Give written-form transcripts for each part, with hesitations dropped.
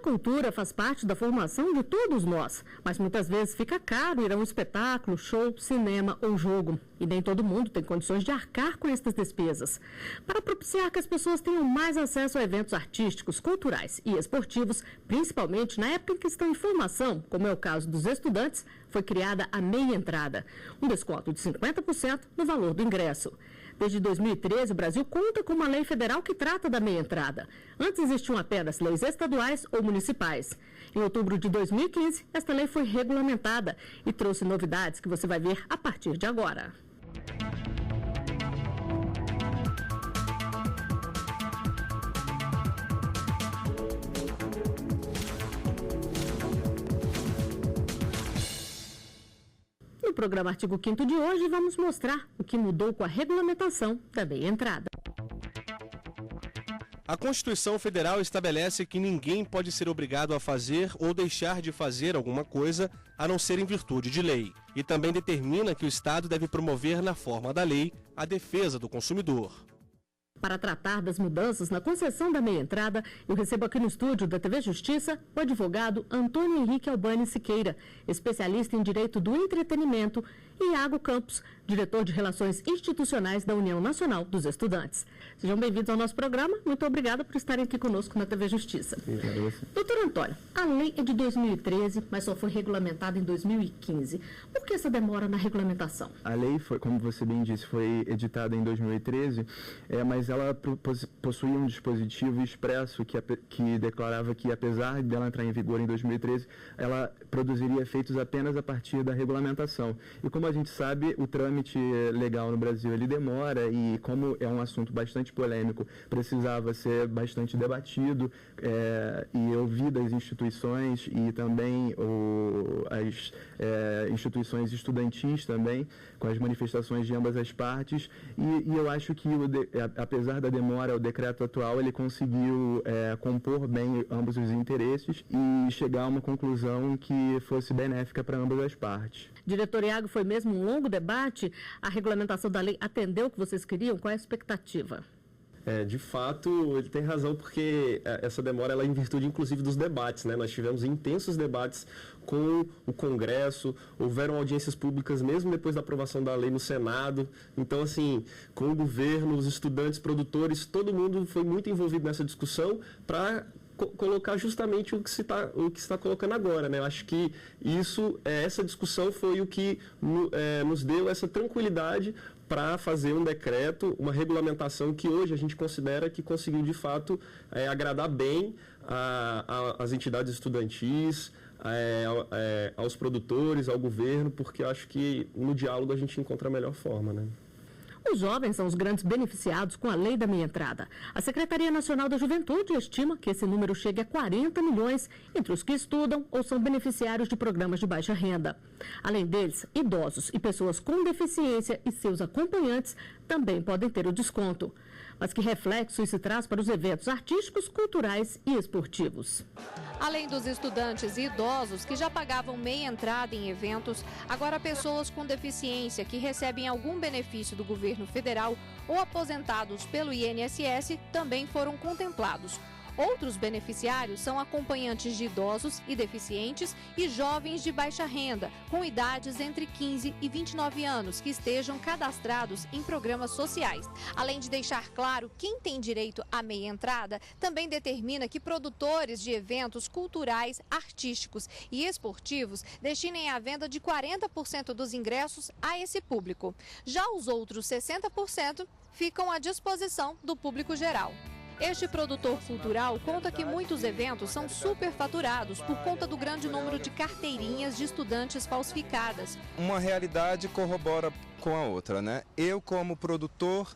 cultura faz parte da formação de todos nós, mas muitas vezes fica caro ir a um espetáculo, show, cinema ou jogo. E nem todo mundo tem condições de arcar com estas despesas. Para propiciar que as pessoas tenham mais acesso a eventos artísticos, culturais e esportivos, principalmente na época em que estão em formação, como é o caso dos estudantes, foi criada a meia entrada, um desconto de 50% no valor do ingresso. Desde 2013, o Brasil conta com uma lei federal que trata da meia entrada. Antes existiam apenas leis estaduais ou municipais. Em outubro de 2015, esta lei foi regulamentada e trouxe novidades que você vai ver a partir de agora. No programa Artigo 5º de hoje, vamos mostrar o que mudou com a regulamentação da meia entrada. A Constituição Federal estabelece que ninguém pode ser obrigado a fazer ou deixar de fazer alguma coisa a não ser em virtude de lei. E também determina que o Estado deve promover, na forma da lei, a defesa do consumidor. Para tratar das mudanças na concessão da meia entrada, eu recebo aqui no estúdio da TV Justiça o advogado Antônio Henrique Albani Siqueira, especialista em direito do entretenimento, e Iago Campos, diretor de Relações Institucionais da União Nacional dos Estudantes. Sejam bem-vindos ao nosso programa. Muito obrigada por estarem aqui conosco na TV Justiça. Doutor Antônio, a lei é de 2013, mas só foi regulamentada em 2015. Por que essa demora na regulamentação? A lei, como você bem disse, foi editada em 2013, mas ela possuía um dispositivo expresso que declarava que, apesar dela entrar em vigor em 2013, ela produziria efeitos apenas a partir da regulamentação. E como a gente sabe, o trâmite legal no Brasil ele demora, e como é um assunto bastante polêmico, precisava ser bastante debatido e ouvidas as instituições e também as instituições estudantis também, com as manifestações de ambas as partes, e eu acho que apesar da demora, o decreto atual ele conseguiu compor bem ambos os interesses e chegar a uma conclusão que fosse benéfica para ambas as partes. Diretor Iago, foi mesmo um longo debate? A regulamentação da lei atendeu o que vocês queriam? Qual é a expectativa? De fato, ele tem razão, porque essa demora ela é em virtude, inclusive, dos debates, né? Nós tivemos intensos debates com o Congresso, houveram audiências públicas mesmo depois da aprovação da lei no Senado. Então, assim, com o governo, os estudantes, produtores, todo mundo foi muito envolvido nessa discussão para colocar justamente o que se está colocando agora, né? Eu acho que essa discussão foi o que nos deu essa tranquilidade para fazer um decreto, uma regulamentação que hoje a gente considera que conseguiu de fato agradar bem às entidades estudantis, aos produtores, ao governo, porque eu acho que no diálogo a gente encontra a melhor forma, né? Os jovens são os grandes beneficiados com a lei da meia entrada. A Secretaria Nacional da Juventude estima que esse número chegue a 40 milhões entre os que estudam ou são beneficiários de programas de baixa renda. Além deles, idosos e pessoas com deficiência e seus acompanhantes também podem ter o desconto. Mas que reflexo isso traz para os eventos artísticos, culturais e esportivos? Além dos estudantes e idosos que já pagavam meia entrada em eventos, agora pessoas com deficiência que recebem algum benefício do governo federal ou aposentados pelo INSS também foram contemplados. Outros beneficiários são acompanhantes de idosos e deficientes e jovens de baixa renda, com idades entre 15 e 29 anos, que estejam cadastrados em programas sociais. Além de deixar claro quem tem direito à meia entrada, também determina que produtores de eventos culturais, artísticos e esportivos destinem a venda de 40% dos ingressos a esse público. Já os outros 60% ficam à disposição do público geral. Este produtor cultural conta que muitos eventos são superfaturados por conta do grande número de carteirinhas de estudantes falsificadas. Uma realidade corrobora com a outra, né? Eu, como produtor,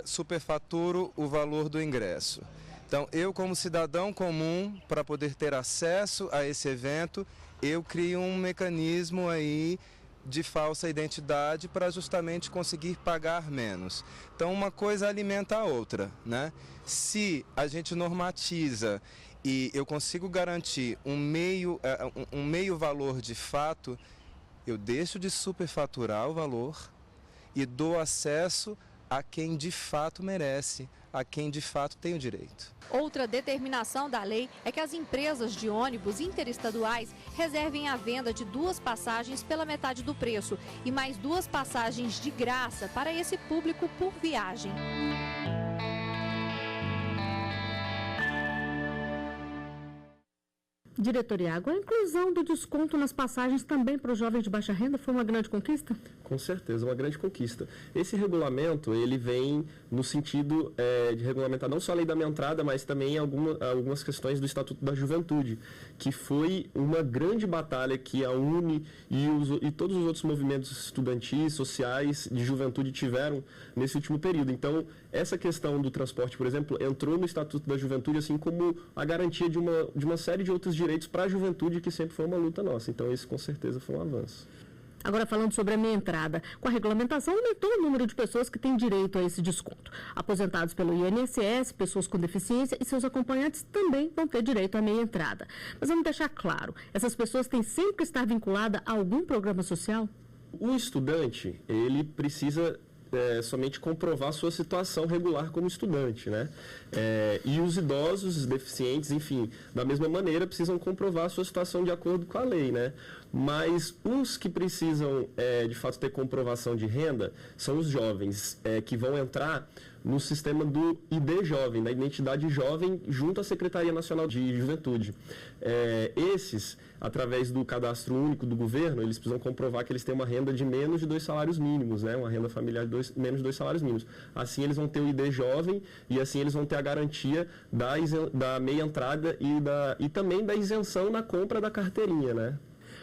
superfaturo o valor do ingresso. Então, eu, como cidadão comum, para poder ter acesso a esse evento, eu crio um mecanismo aí de falsa identidade para justamente conseguir pagar menos. Então, uma coisa alimenta a outra, né? Se a gente normatiza e eu consigo garantir um meio valor de fato, eu deixo de superfaturar o valor e dou acesso a quem de fato merece, a quem de fato tem o direito. Outra determinação da lei é que as empresas de ônibus interestaduais reservem a venda de 2 passagens pela metade do preço e mais 2 passagens de graça para esse público por viagem. Diretor Iago, a inclusão do desconto nas passagens também para os jovens de baixa renda foi uma grande conquista? Com certeza, uma grande conquista. Esse regulamento, ele vem no sentido de regulamentar não só a lei da minha entrada, mas também algumas questões do Estatuto da Juventude, que foi uma grande batalha que a UNE e todos os outros movimentos estudantis, sociais, de juventude tiveram nesse último período. Então, essa questão do transporte, por exemplo, entrou no Estatuto da Juventude, assim como a garantia de uma série de outros direitos para a juventude, que sempre foi uma luta nossa. Então, esse com certeza foi um avanço. Agora, falando sobre a meia entrada, com a regulamentação aumentou o número de pessoas que têm direito a esse desconto. Aposentados pelo INSS, pessoas com deficiência e seus acompanhantes também vão ter direito à meia entrada. Mas vamos deixar claro, essas pessoas têm sempre que estar vinculadas a algum programa social? O estudante, ele precisa somente comprovar sua situação regular como estudante, né? E os idosos, os deficientes, enfim, da mesma maneira, precisam comprovar sua situação de acordo com a lei, né? Mas os que precisam, de fato, ter comprovação de renda são os jovens, que vão entrar no sistema do ID Jovem, da Identidade Jovem, junto à Secretaria Nacional de Juventude. Esses, através do cadastro único do governo, eles precisam comprovar que eles têm uma renda de menos de 2 salários mínimos, né? Uma renda familiar de menos de 2 salários mínimos. Assim, eles vão ter o ID Jovem e assim eles vão ter a garantia da meia entrada e também da isenção na compra da carteirinha, né?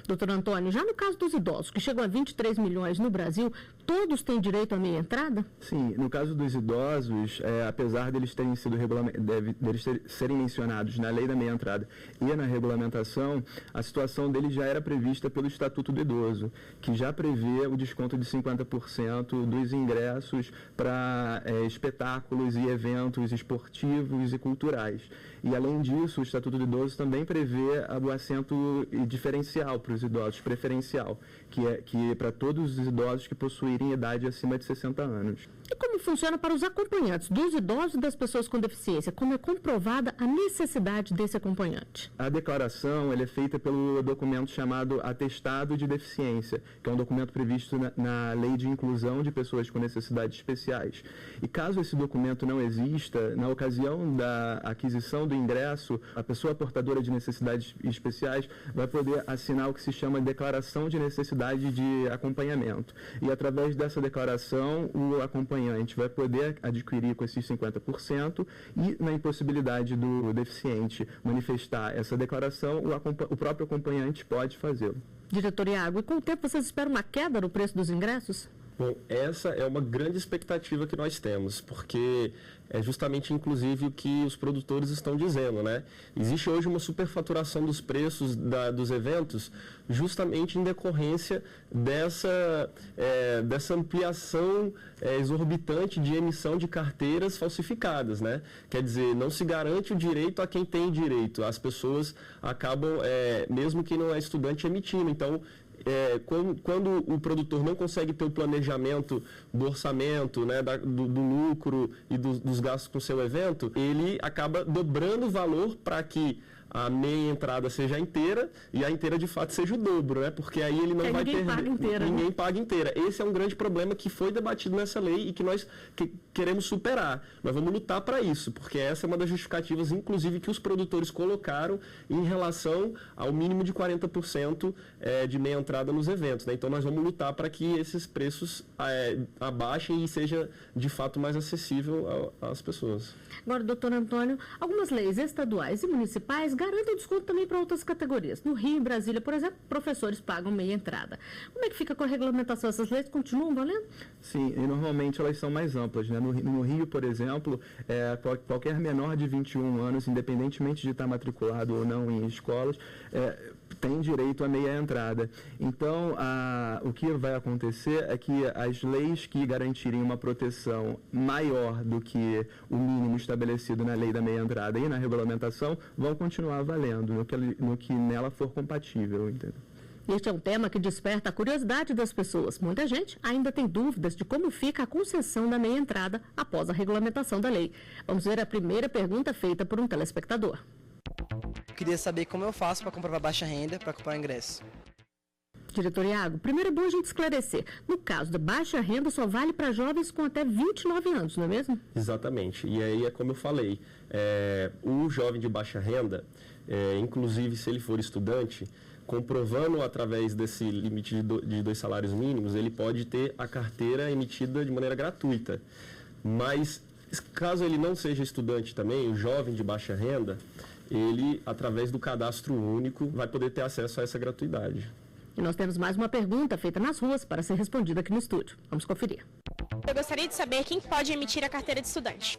Doutor Antônio, já no caso dos idosos, que chegam a 23 milhões no Brasil, todos têm direito à meia entrada? Sim, no caso dos idosos, apesar deles terem sido serem mencionados na lei da meia entrada e na regulamentação, a situação deles já era prevista pelo Estatuto do Idoso, que já prevê o desconto de 50% dos ingressos para espetáculos e eventos esportivos e culturais. E, além disso, o Estatuto do Idoso também prevê o assento diferencial para os idosos, preferencial, que é para todos os idosos que possuírem idade acima de 60 anos. E como funciona para os acompanhantes dos idosos e das pessoas com deficiência? Como é comprovada a necessidade desse acompanhante? A declaração é feita pelo documento chamado Atestado de Deficiência, que é um documento previsto na Lei de Inclusão de Pessoas com Necessidades Especiais. E caso esse documento não exista, na ocasião da aquisição do ingresso, a pessoa portadora de necessidades especiais vai poder assinar o que se chama Declaração de Necessidade de Acompanhamento. E através dessa declaração, o acompanhante vai poder adquirir com esses 50% e, na impossibilidade do deficiente manifestar essa declaração, o próprio acompanhante pode fazê-lo. Diretor Iago, e com o tempo vocês esperam uma queda no preço dos ingressos? Bom, essa é uma grande expectativa que nós temos, porque é justamente, inclusive, o que os produtores estão dizendo, né? Existe hoje uma superfaturação dos preços dos eventos, justamente em decorrência dessa ampliação exorbitante de emissão de carteiras falsificadas, né? Quer dizer, não se garante o direito a quem tem direito. As pessoas acabam, mesmo quem não é estudante, emitindo. Então, quando o produtor não consegue ter o planejamento do orçamento, né, do lucro e dos gastos com o seu evento, ele acaba dobrando o valor para que a meia entrada seja inteira e a inteira de fato seja o dobro, né? Porque aí ele não vai ter... Ninguém paga inteira. Esse é um grande problema que foi debatido nessa lei e que nós queremos superar. Nós vamos lutar para isso, porque essa é uma das justificativas, inclusive, que os produtores colocaram em relação ao mínimo de 40% de meia entrada nos eventos, né? Então nós vamos lutar para que esses preços abaixem e seja de fato mais acessível às pessoas. Agora, doutor Antônio, algumas leis estaduais e municipais garantem desconto também para outras categorias. No Rio e Brasília, por exemplo, professores pagam meia entrada. Como é que fica com a regulamentação? Essas leis continuam valendo? Sim, e normalmente elas são mais amplas, né? No Rio, por exemplo, qualquer menor de 21 anos, independentemente de estar matriculado ou não em escolas, tem direito à meia entrada. Então, o que vai acontecer é que as leis que garantirem uma proteção maior do que o mínimo estabelecido na lei da meia entrada e na regulamentação vão continuar valendo no que nela for compatível, entendeu? Este é um tema que desperta a curiosidade das pessoas. Muita gente ainda tem dúvidas de como fica a concessão da meia entrada após a regulamentação da lei. Vamos ver a primeira pergunta feita por um telespectador. Queria saber como eu faço para comprovar baixa renda para comprar ingresso. Diretor Iago, primeiro é bom a gente esclarecer. No caso da baixa renda, só vale para jovens com até 29 anos, não é mesmo? Exatamente. E aí é como eu falei, o jovem de baixa renda, inclusive se ele for estudante, comprovando através desse limite de 2 salários mínimos, ele pode ter a carteira emitida de maneira gratuita. Mas caso ele não seja estudante também, o jovem de baixa renda, ele, através do cadastro único, vai poder ter acesso a essa gratuidade. E nós temos mais uma pergunta feita nas ruas para ser respondida aqui no estúdio. Vamos conferir. Eu gostaria de saber quem pode emitir a carteira de estudante.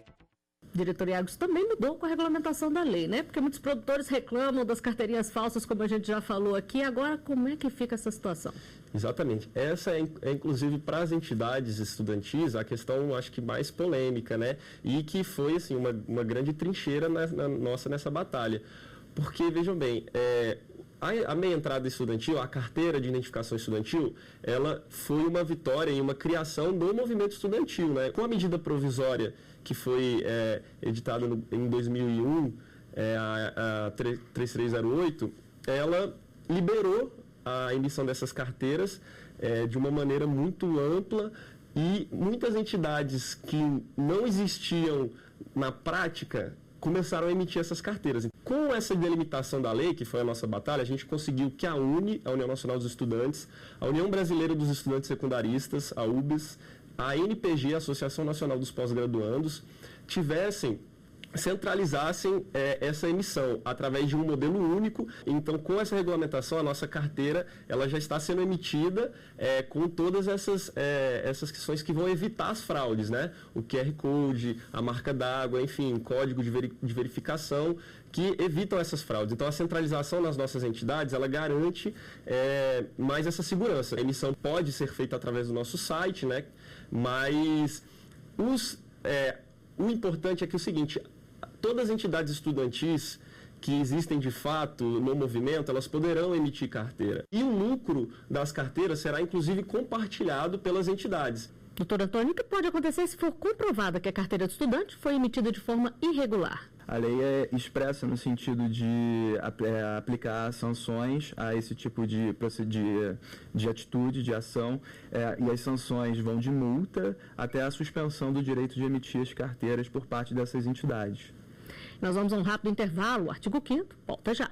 Diretor Iago, isso também mudou com a regulamentação da lei, né? Porque muitos produtores reclamam das carteirinhas falsas, como a gente já falou aqui. Agora, como é que fica essa situação? Exatamente. Essa é inclusive, para as entidades estudantis, a questão, acho que mais polêmica, né? E que foi, assim, uma grande trincheira nessa batalha. Porque, vejam bem, a meia entrada estudantil, a carteira de identificação estudantil, ela foi uma vitória e uma criação do movimento estudantil, né? Com a medida provisória que foi editada em 2001, a 3308, ela liberou a emissão dessas carteiras de uma maneira muito ampla e muitas entidades que não existiam na prática começaram a emitir essas carteiras. Com essa delimitação da lei, que foi a nossa batalha, a gente conseguiu que a UNE, a União Nacional dos Estudantes, a União Brasileira dos Estudantes Secundaristas, a UBS, a NPG, a Associação Nacional dos Pós-Graduandos, centralizassem essa emissão através de um modelo único. Então, com essa regulamentação, a nossa carteira ela já está sendo emitida com todas essas questões que vão evitar as fraudes, né? O QR Code, a marca d'água, enfim, código de verificação, que evitam essas fraudes. Então, a centralização nas nossas entidades, ela garante mais essa segurança. A emissão pode ser feita através do nosso site, né? Mas o importante é que o seguinte, todas as entidades estudantis que existem de fato no movimento, elas poderão emitir carteira. E o lucro das carteiras será inclusive compartilhado pelas entidades. Doutor Antônio, o que pode acontecer se for comprovada que a carteira de estudante foi emitida de forma irregular? A lei é expressa no sentido de aplicar sanções a esse tipo de atitude, de ação, e as sanções vão de multa até a suspensão do direito de emitir as carteiras por parte dessas entidades. Nós vamos a um rápido intervalo. O artigo 5º volta já.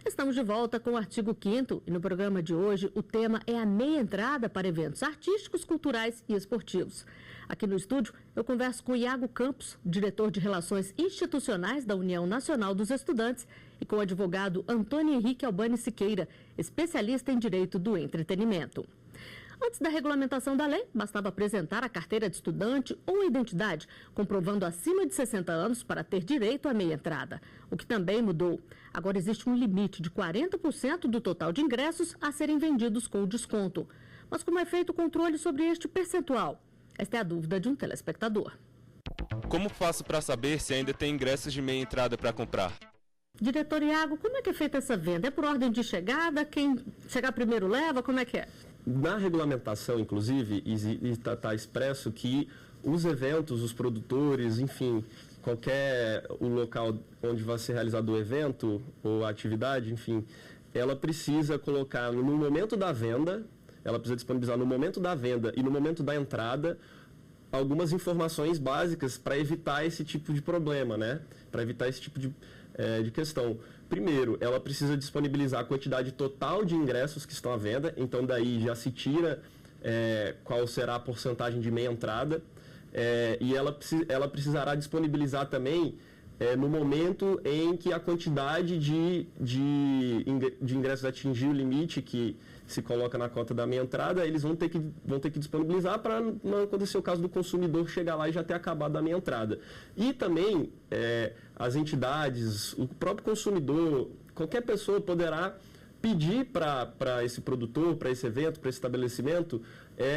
Estamos de volta com o artigo 5º e no programa de hoje o tema é a meia entrada para eventos artísticos, culturais e esportivos. Aqui no estúdio eu converso com Iago Campos, diretor de Relações Institucionais da União Nacional dos Estudantes, e com o advogado Antônio Henrique Albani Siqueira, especialista em direito do entretenimento. Antes da regulamentação da lei, bastava apresentar a carteira de estudante ou a identidade, comprovando acima de 60 anos para ter direito à meia entrada. O que também mudou. Agora existe um limite de 40% do total de ingressos a serem vendidos com desconto. Mas como é feito o controle sobre este percentual? Esta é a dúvida de um telespectador. Como faço para saber se ainda tem ingressos de meia entrada para comprar? Diretor Iago, como é que é feita essa venda? É por ordem de chegada? Quem chegar primeiro leva? Como é que é? Na regulamentação, inclusive, está expresso que os eventos, os produtores, enfim, o local onde vai ser realizado o evento ou a atividade, enfim, ela precisa colocar no momento da venda, ela precisa disponibilizar no momento da venda e no momento da entrada algumas informações básicas para evitar esse tipo de problema, né? Para evitar esse tipo de questão. Primeiro, ela precisa disponibilizar a quantidade total de ingressos que estão à venda, então daí já se tira qual será a porcentagem de meia entrada, e ela precisará disponibilizar também no momento em que a quantidade de ingressos atingir o limite que se coloca na cota da meia entrada, eles vão ter que disponibilizar para não acontecer o caso do consumidor chegar lá e já ter acabado a meia entrada. E também as entidades, o próprio consumidor, qualquer pessoa poderá pedir para esse produtor, para esse evento, para esse estabelecimento,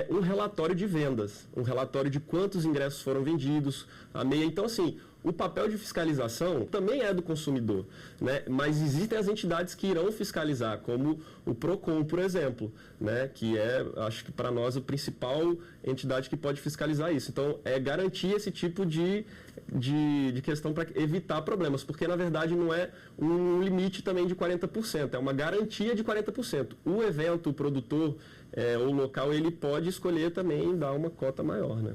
um relatório de vendas, um relatório de quantos ingressos foram vendidos, a meia. Então, assim, o papel de fiscalização também é do consumidor, né? Mas existem as entidades que irão fiscalizar, como o PROCON, por exemplo, né? Que é, acho que para nós, a principal entidade que pode fiscalizar isso. Então, é garantir esse tipo de questão para evitar problemas, porque, na verdade, não é um limite também de 40%, é uma garantia de 40%. O evento, o produtor ou local, ele pode escolher também dar uma cota maior, né?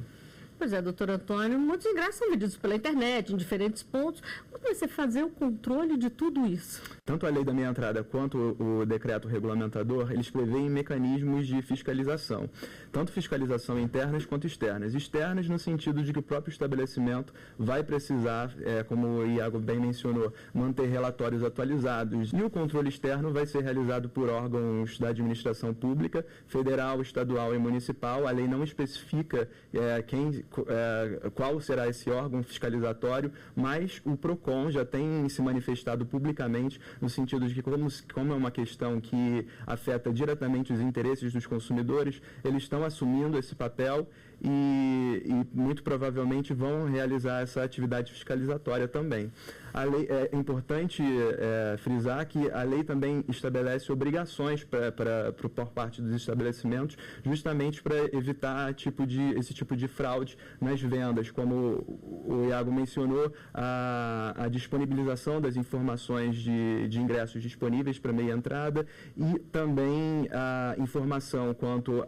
Pois é, doutor Antônio, muitos ingressos são vendidos pela internet, em diferentes pontos. Como vai ser fazer o controle de tudo isso? Tanto a lei da meia entrada quanto o decreto regulamentador, eles prevêem mecanismos de fiscalização. Tanto fiscalização internas quanto externas. Externas no sentido de que o próprio estabelecimento vai precisar, como o Iago bem mencionou, manter relatórios atualizados. E o controle externo vai ser realizado por órgãos da administração pública, federal, estadual e municipal. A lei não especifica qual será esse órgão fiscalizatório, mas o PROCON já tem se manifestado publicamente no sentido de que, como é uma questão que afeta diretamente os interesses dos consumidores, eles estão assumindo esse papel e muito provavelmente vão realizar essa atividade fiscalizatória também. A lei, é importante frisar que a lei também estabelece obrigações por parte dos estabelecimentos, justamente para evitar esse tipo de fraude nas vendas, como o Iago mencionou, a disponibilização das informações de ingressos disponíveis para meia entrada e também a informação quanto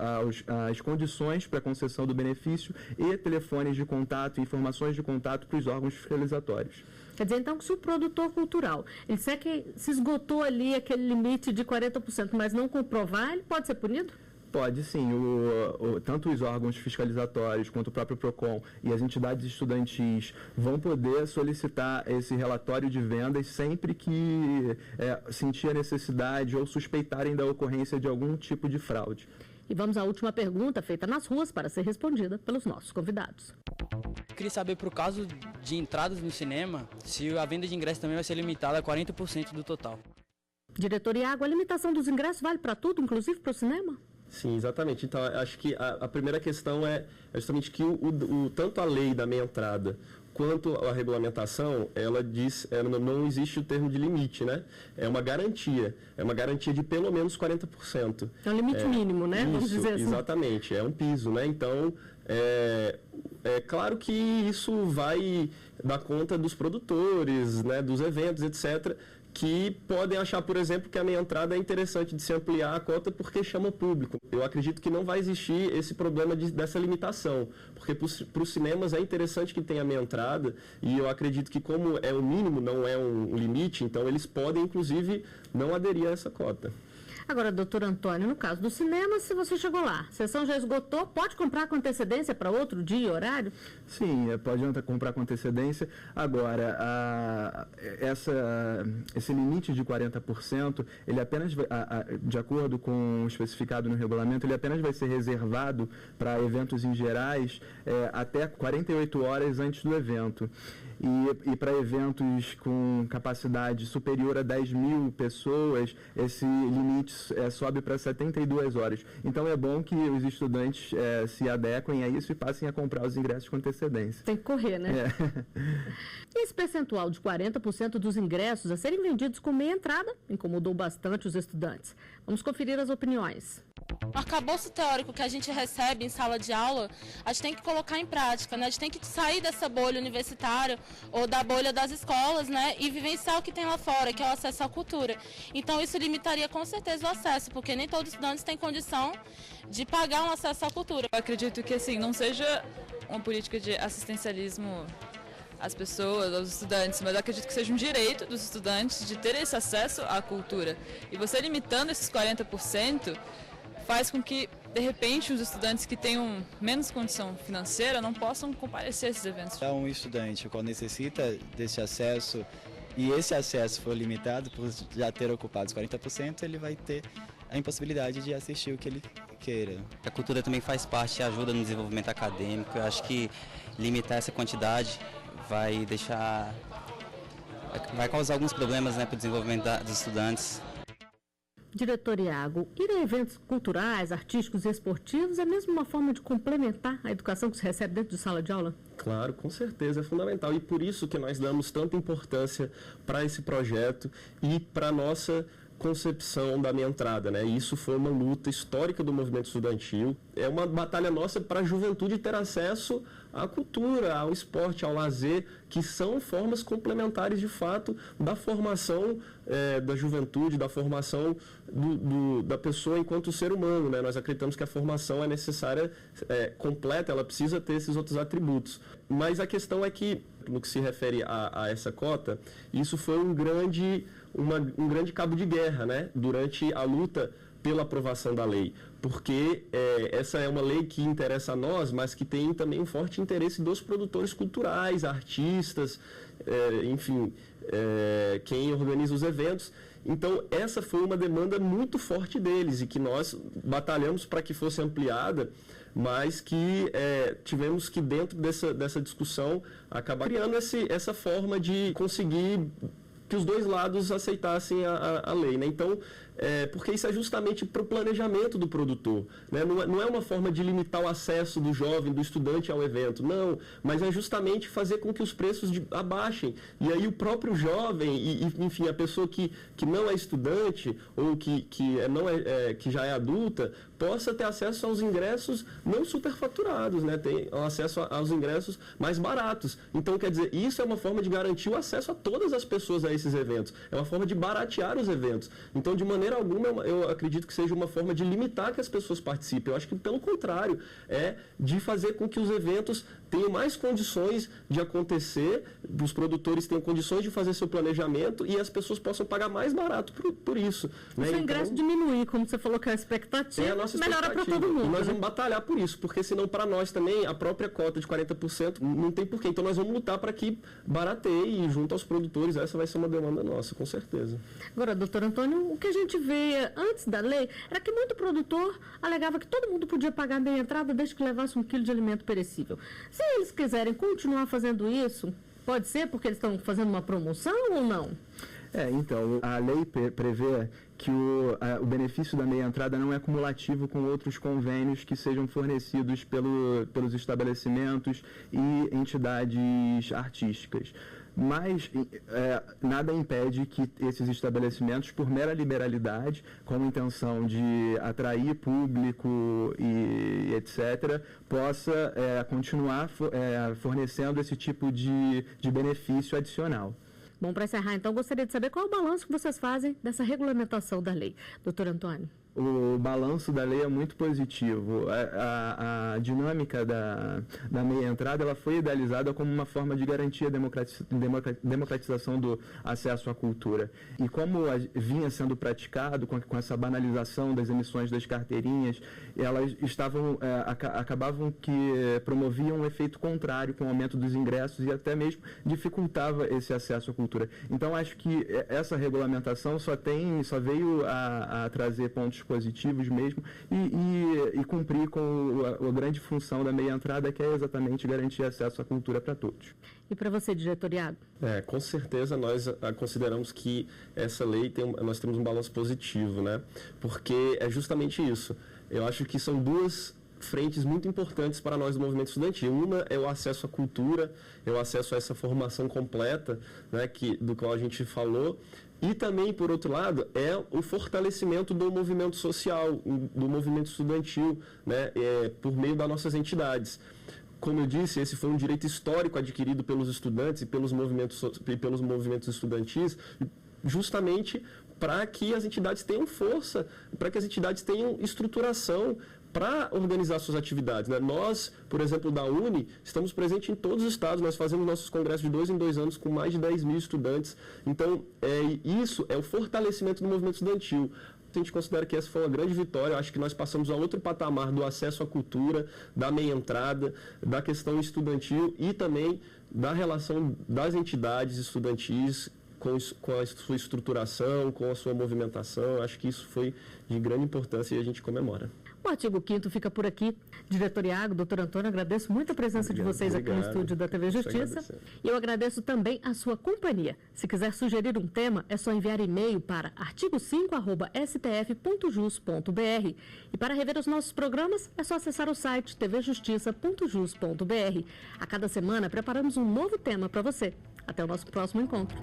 às condições para concessão do benefício e telefones de contato e informações de contato para os órgãos fiscalizatórios. Quer dizer, então, que se o produtor cultural, ele disser que se esgotou ali aquele limite de 40%, mas não comprovar, ele pode ser punido? Pode sim, tanto os órgãos fiscalizatórios quanto o próprio PROCON e as entidades estudantis vão poder solicitar esse relatório de vendas sempre que sentir a necessidade ou suspeitarem da ocorrência de algum tipo de fraude. E vamos à última pergunta, feita nas ruas, para ser respondida pelos nossos convidados. Queria saber, para o caso de entradas no cinema, se a venda de ingressos também vai ser limitada a 40% do total. Diretor Iago, a limitação dos ingressos vale para tudo, inclusive para o cinema? Sim, exatamente. Então, acho que a primeira questão é justamente que tanto a lei da meia entrada quanto a regulamentação, ela diz, não existe o termo de limite, né? É uma garantia de pelo menos 40%. É um limite mínimo, né? Vamos dizer assim. Exatamente, é um piso, né? Então, é claro que isso vai dar conta dos produtores, né, dos eventos, etc., que podem achar, por exemplo, que a meia entrada é interessante de se ampliar a cota porque chama público. Eu acredito que não vai existir esse problema dessa limitação, porque para os cinemas é interessante que tenha meia entrada, e eu acredito que, como é o mínimo, não é um limite, então eles podem, inclusive, não aderir a essa cota. Agora, doutor Antônio, no caso do cinema, se você chegou lá, a sessão já esgotou, pode comprar com antecedência para outro dia e horário? Sim, pode comprar com antecedência. Agora, esse limite de 40%, ele apenas, de acordo com o especificado no regulamento, ele apenas vai ser reservado para eventos em gerais até 48 horas antes do evento. E para eventos com capacidade superior a 10 mil pessoas, esse limite sobe para 72 horas. Então é bom que os estudantes se adequem a isso e passem a comprar os ingressos com antecedência. Tem que correr, né? E esse percentual de 40% dos ingressos a serem vendidos com meia entrada incomodou bastante os estudantes. Vamos conferir as opiniões. O arcabouço teórico que a gente recebe em sala de aula, a gente tem que colocar em prática, né? A gente tem que sair dessa bolha universitária ou da bolha das escolas, né? E vivenciar o que tem lá fora, que é o acesso à cultura. Então isso limitaria com certeza o acesso, porque nem todos os estudantes têm condição de pagar um acesso à cultura. Eu acredito que assim, não seja uma política de assistencialismo às pessoas, aos estudantes, mas eu acredito que seja um direito dos estudantes de ter esse acesso à cultura. E você limitando esses 40%, faz com que, de repente, os estudantes que tenham menos condição financeira não possam comparecer a esses eventos. Um estudante, quando necessita desse acesso, e esse acesso for limitado por já ter ocupado os 40%, ele vai ter a impossibilidade de assistir o que ele queira. A cultura também faz parte e ajuda no desenvolvimento acadêmico. Eu acho que limitar essa quantidade vai causar alguns problemas, né, para o desenvolvimento dos estudantes. Diretor Iago, ir a eventos culturais, artísticos e esportivos é mesmo uma forma de complementar a educação que se recebe dentro de sala de aula? Claro, com certeza, é fundamental. E por isso que nós damos tanta importância para esse projeto e para a nossa concepção da minha entrada, né? Isso foi uma luta histórica do movimento estudantil. É uma batalha nossa para a juventude ter acesso à cultura, ao esporte, ao lazer, que são formas complementares, de fato, da formação da juventude, da formação da pessoa enquanto ser humano, né? Nós acreditamos que a formação é necessária, completa, ela precisa ter esses outros atributos. Mas a questão é que, no que se refere a essa cota, isso foi um grande cabo de guerra, né? Durante a luta pela aprovação da lei, porque essa é uma lei que interessa a nós, mas que tem também um forte interesse dos produtores culturais, artistas, enfim, quem organiza os eventos. Então, essa foi uma demanda muito forte deles e que nós batalhamos para que fosse ampliada, mas que tivemos que, dentro dessa discussão, acabar criando essa forma de conseguir que os dois lados aceitassem a lei, né? Então, porque isso é justamente para o planejamento do produtor, né? Não é uma forma de limitar o acesso do jovem, do estudante ao evento, não, mas é justamente fazer com que os preços abaixem, e aí o próprio jovem, enfim, a pessoa que não é estudante, ou que já é adulta, possa ter acesso aos ingressos não superfaturados, né? Tem acesso aos ingressos mais baratos. Então, quer dizer, isso é uma forma de garantir o acesso a todas as pessoas a esses eventos, é uma forma de baratear os eventos. Então, de maneira alguma, eu acredito que seja uma forma de limitar que as pessoas participem. Eu acho que, pelo contrário, é de fazer com que os eventos tenham mais condições de acontecer, os produtores tenham condições de fazer seu planejamento e as pessoas possam pagar mais barato por isso. Né? Se o ingresso diminuir, como você falou que é a expectativa, melhora para todo mundo. E nós né? vamos batalhar por isso, porque senão para nós também a própria cota de 40% não tem porquê. Então nós vamos lutar para que barateie junto aos produtores. Essa vai ser uma demanda nossa, com certeza. Agora, doutor Antônio, o que a gente vê antes da lei era que muito produtor alegava que todo mundo podia pagar meia entrada desde que levasse 1 quilo de alimento perecível. Se eles quiserem continuar fazendo isso, pode ser porque eles estão fazendo uma promoção ou não? Então, a lei prevê que o benefício da meia entrada não é cumulativo com outros convênios que sejam fornecidos pelos estabelecimentos e entidades artísticas. Mas nada impede que esses estabelecimentos, por mera liberalidade, com a intenção de atrair público e etc., possa continuar fornecendo esse tipo de benefício adicional. Bom, para encerrar, então, gostaria de saber qual é o balanço que vocês fazem dessa regulamentação da lei. Doutor Antônio. O balanço da lei é muito positivo. A dinâmica da meia entrada ela foi idealizada como uma forma de garantir a democratização do acesso à cultura. E como vinha sendo praticado com essa banalização das emissões das carteirinhas, elas acabavam que promoviam um efeito contrário com o aumento dos ingressos e até mesmo dificultava esse acesso à cultura. Então, acho que essa regulamentação só veio a trazer pontos positivos mesmo e cumprir com a grande função da meia entrada, que é exatamente garantir acesso à cultura para todos. E para você, diretor Iago? Com certeza nós consideramos que essa lei nós temos um balanço positivo, né? Porque é justamente isso. Eu acho que são duas frentes muito importantes para nós do movimento estudantil. Uma é o acesso à cultura, é o acesso a essa formação completa, né, do qual a gente falou, e também, por outro lado, é o fortalecimento do movimento social, do movimento estudantil, né, por meio das nossas entidades. Como eu disse, esse foi um direito histórico adquirido pelos estudantes e pelos movimentos estudantis, justamente para que as entidades tenham força, para que as entidades tenham estruturação para organizar suas atividades, né? Nós, por exemplo, da Uni, estamos presentes em todos os estados, nós fazemos nossos congressos de 2 em 2 anos com mais de 10 mil estudantes. Então, isso é o fortalecimento do movimento estudantil. A gente considera que essa foi uma grande vitória. Eu acho que nós passamos a outro patamar do acesso à cultura, da meia entrada, da questão estudantil e também da relação das entidades estudantis com a sua estruturação, com a sua movimentação. Eu acho que isso foi de grande importância e a gente comemora. O artigo 5º fica por aqui. Diretor Iago, doutor Antônio, agradeço muito a presença de vocês aqui no estúdio da TV Justiça. E eu agradeço também a sua companhia. Se quiser sugerir um tema, é só enviar e-mail para artigo5@stf.jus.br. E para rever os nossos programas, é só acessar o site tvjustiça.jus.br. A cada semana preparamos um novo tema para você. Até o nosso próximo encontro.